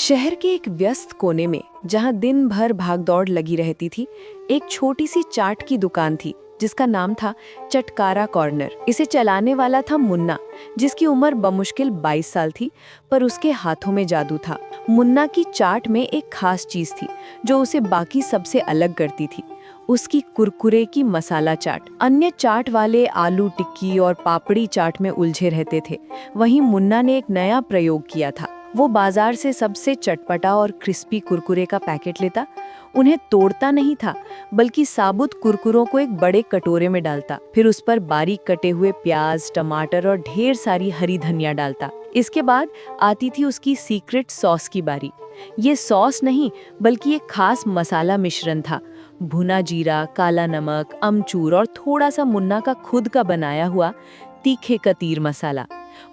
शहर के एक व्यस्त कोने में, जहां दिन भर भागदौड़ लगी रहती थी, एक छोटी सी चाट की दुकान थी जिसका नाम था चटकारा कॉर्नर। इसे चलाने वाला था मुन्ना, जिसकी उम्र बमुश्किल 22 साल थी, पर उसके हाथों में जादू था। मुन्ना की चाट में एक खास चीज थी जो उसे बाकी सबसे अलग करती थी, उसकी कुरकुरे की मसाला चाट। अन्य चाट वाले आलू टिक्की और पापड़ी चाट में उलझे रहते थे, वहीं मुन्ना ने एक नया प्रयोग किया था। वो बाजार से सबसे चटपटा और क्रिस्पी कुरकुरे का पैकेट लेता, उन्हें तोड़ता नहीं था, बल्कि साबुत कुरकुरों को एक बड़े कटोरे में डालता, फिर उस पर बारीक कटे हुए प्याज, टमाटर और ढेर सारी हरी धनिया डालता। इसके बाद आती थी उसकी सीक्रेट सॉस की बारी। ये सॉस नहीं, बल्कि एक खास मसाला मिश्रण था। भुना जीरा, काला नमक, अमचूर और थोड़ा सा मुन्ना का खुद का बनाया हुआ तीखे कतीर मसाला।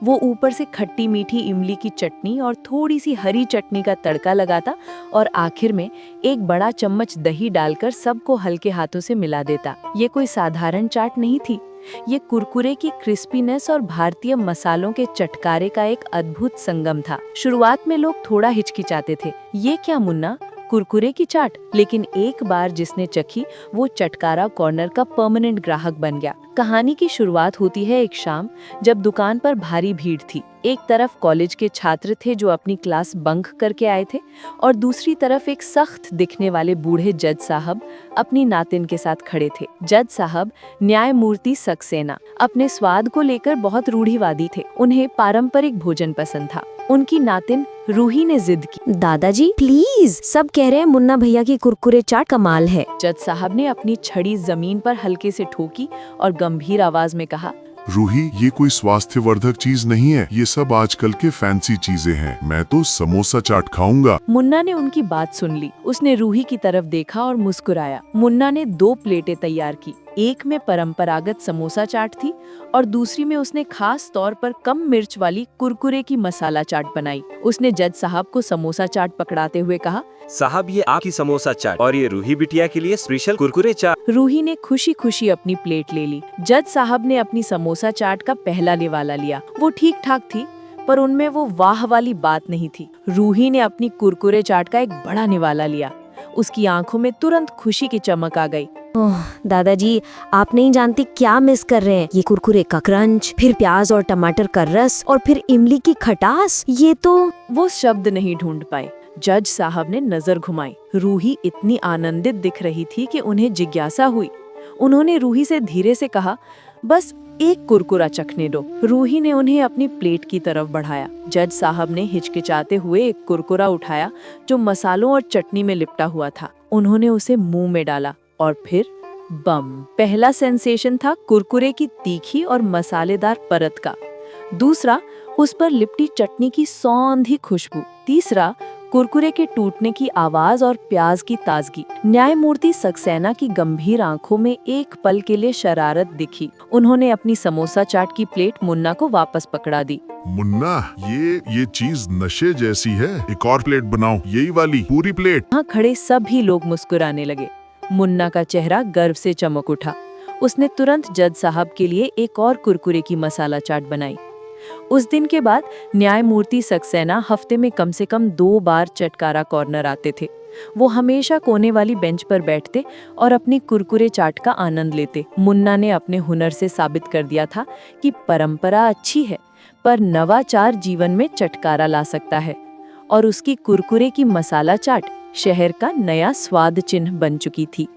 वो ऊपर से खट्टी मीठी इमली की चटनी और थोड़ी सी हरी चटनी का तड़का लगाता और आखिर में एक बड़ा चम्मच दही डालकर सबको हल्के हाथों से मिला देता। ये कोई साधारण चाट नहीं थी, ये कुरकुरे की क्रिस्पीनेस और भारतीय मसालों के चटकारे का एक अद्भुत संगम था। शुरुआत में लोग थोड़ा हिचकिचाते थे, ये क्या मुन्ना, कुरकुरे की चाट? लेकिन एक बार जिसने चखी, वो चटकारा कॉर्नर का परमानेंट ग्राहक बन गया। कहानी की शुरुआत होती है एक शाम, जब दुकान पर भारी भीड़ थी। एक तरफ कॉलेज के छात्र थे जो अपनी क्लास बंक करके आए थे, और दूसरी तरफ एक सख्त दिखने वाले बूढ़े जज साहब अपनी नातिन के साथ खड़े थे। जज साहब न्यायमूर्ति सक्सेना अपने स्वाद को लेकर बहुत रूढ़िवादी थे। उन्हें पारंपरिक भोजन पसंद था। उनकी नातिन रूही ने जिद की, दादाजी प्लीज, सब कह रहे हैं मुन्ना भैया की कुरकुरे चाट कमाल है। जज साहब ने अपनी छड़ी जमीन पर हल्के से ठोकी और गंभीर आवाज में कहा, रूही, ये कोई स्वास्थ्यवर्धक चीज नहीं है, ये सब आजकल के फैंसी चीजें हैं। मैं तो समोसा चाट खाऊंगा। मुन्ना ने उनकी बात सुन ली। उसने रूही की तरफ देखा और मुस्कुराया। मुन्ना ने 2 प्लेटें तैयार की। एक में परंपरागत समोसा चाट थी और दूसरी में उसने खास तौर पर कम मिर्च वाली कुरकुरे की मसाला चाट बनाई। उसने जज साहब को समोसा चाट पकड़ाते हुए कहा, साहब, ये आपकी समोसा चाट और ये रूही बिटिया के लिए स्पेशल कुरकुरे चाट। रूही ने खुशी खुशी अपनी प्लेट ले ली। जज साहब ने अपनी समोसा चाट का पहला निवाला लिया। वो ठीक ठाक थी, पर उनमें वो वाह वाली बात नहीं थी। रूही ने अपनी कुरकुरे चाट का एक बड़ा निवाला लिया। उसकी आंखों में तुरंत खुशी की चमक आ गई। ओह दादाजी, आप नहीं जानती क्या मिस कर रहे हैं। ये कुरकुरे का क्रंच, फिर प्याज और टमाटर का रस, और फिर इमली की खटास। ये तो... वो शब्द नहीं ढूंढ पाए। जज साहब ने नजर घुमाई। रूही इतनी आनंदित दिख रही थी कि उन्हें जिज्ञासा हुई। उन्होंने रूही से धीरे से कहा, बस एक कुरकुरा चखने दो। रूही ने उन्हें अपनी प्लेट की तरफ बढ़ाया। जज साहब ने हिचकिचाते हुए एक कुरकुरा उठाया जो मसालों और चटनी में लिपटा हुआ था। उन्होंने उसे मुंह में डाला और फिर बम! पहला सेंसेशन था कुरकुरे की तीखी और मसालेदार परत का। दूसरा, उस पर लिपटी चटनी की सौंधी खुशबू। तीसरा, कुरकुरे के टूटने की आवाज और प्याज की ताजगी। न्यायमूर्ति सक्सेना की गंभीर आंखों में एक पल के लिए शरारत दिखी। उन्होंने अपनी समोसा चाट की प्लेट मुन्ना को वापस पकड़ा दी। मुन्ना, ये चीज नशे जैसी है। एक और प्लेट बनाओ, यही वाली पूरी प्लेट। वहाँ खड़े सभी लोग मुस्कुराने लगे। मुन्ना का चेहरा गर्व से चमक उठा। उसने तुरंत जज साहब के लिए एक और कुरकुरे की मसाला चाट बनाई। उस दिन के बाद न्यायमूर्ति सक्सेना हफ्ते में कम से कम 2 बार चटकारा कॉर्नर आते थे। वो हमेशा कोने वाली बेंच पर बैठते और अपनी कुरकुरे चाट का आनंद लेते। मुन्ना ने अपने हुनर से साबित कर दिया था कि परंपरा अच्छी है, पर नवाचार जीवन में चटकारा ला सकता है। और उसकी कुरकुरे की मसाला चाट शहर का नया स्वाद चिन्ह बन चुकी थी।